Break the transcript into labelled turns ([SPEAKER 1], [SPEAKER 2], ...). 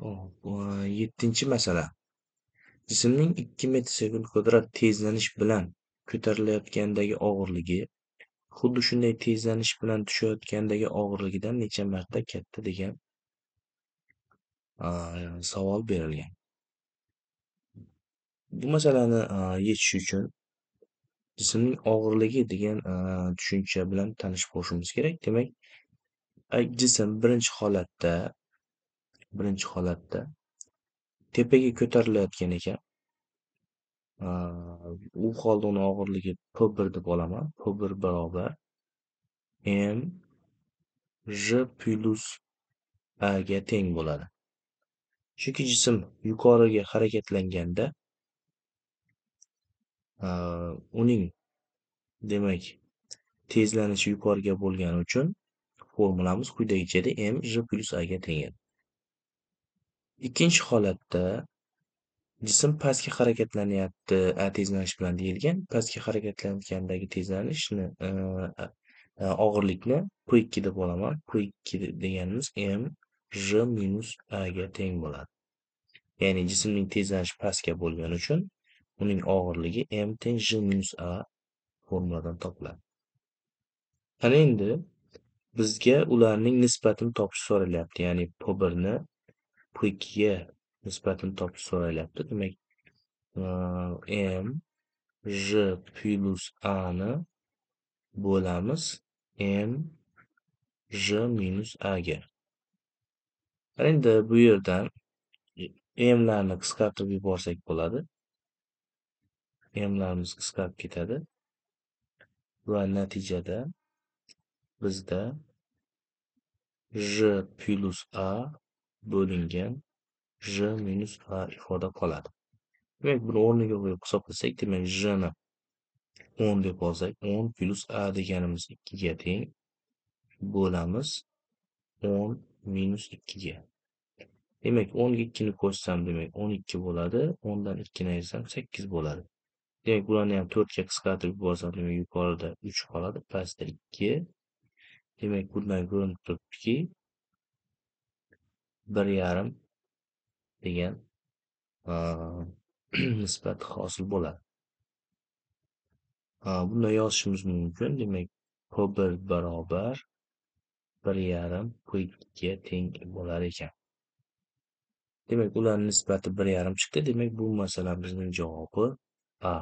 [SPEAKER 1] Hop, 7-chi masala. Jismning 2 metr sekund kvadrat tezlanish bilan ko'tarilayotgandagi og'irligi xuddi shunday tezlanish bilan tushayotgandagi og'irligidan necha marta katta degan savol berilgan. Bu masalani yechish uchun jismning og'irligi degan tushuncha bilan tanishib olishimiz kerak. Demak, jism birinchi holatda tepaga ko'tarilayotgan ekan. U holda uni og'irligi P1 deb olaman. P1 barobar mj plus a ga teng bo'ladi. Chunki jism yuqoriga harakatlanganda uning demak tezlanishi yuqoriga bo'lgani uchun formulamiz quyidagichada mj plus a ga teng edi. Ikkinchi holatda jism pastga harakatlanyapti tezlanish bilan deyilgan. Pastga harakatlanayotgandagi tezlanishni og'irlikni P2 deb olaman. P2 deganimiz mj minus a ga teng bo'ladi. Ya'ni jismning tezlanishi pastga bo'lgani uchun uning og'irligi m teng j minus a formuladan topiladi. Ana endi bizga ularning nisbatini topish so'ralyapti. Ya'ni P1 ni P2 ga nisbatini topish so'ralyapti. Demak, m j plus a ni bo'lamiz m j minus a ga. Endi bu yerdan m'larni qisqartirib yuborsak bo'ladi. M'larimiz qisqarib ketadi va natijada bizda j plus a bo'lingan j minus a ifoda qoladi. Demak, buni o'rniga qo'yib hisoblasak, demak j ni 10 deb olsak, 10 plus a deganimiz 2 ga teng bo'lamiz 10 minus 2 ga. Demak, 10 ga 2 ni qo'shsam, demak 12 bo'ladi. 10 dan 2 ni ayrsam 8 bo'ladi. Demak, bularni ham 4 ga qisqartirib yuborsam, demak yuqorida 3 qoladi, pastda 2. Demak, bundan ko'rinib turibdiki, 1,5 degan nisbat hosil bo'ladi. Bunday yozishimiz mumkin. Demak, P1 barobar 1,5 P2 ga teng bo'lar ekan. Demak, ularning nisbati 1,5 chiqdi. Demak, bu masalamizning javobi A.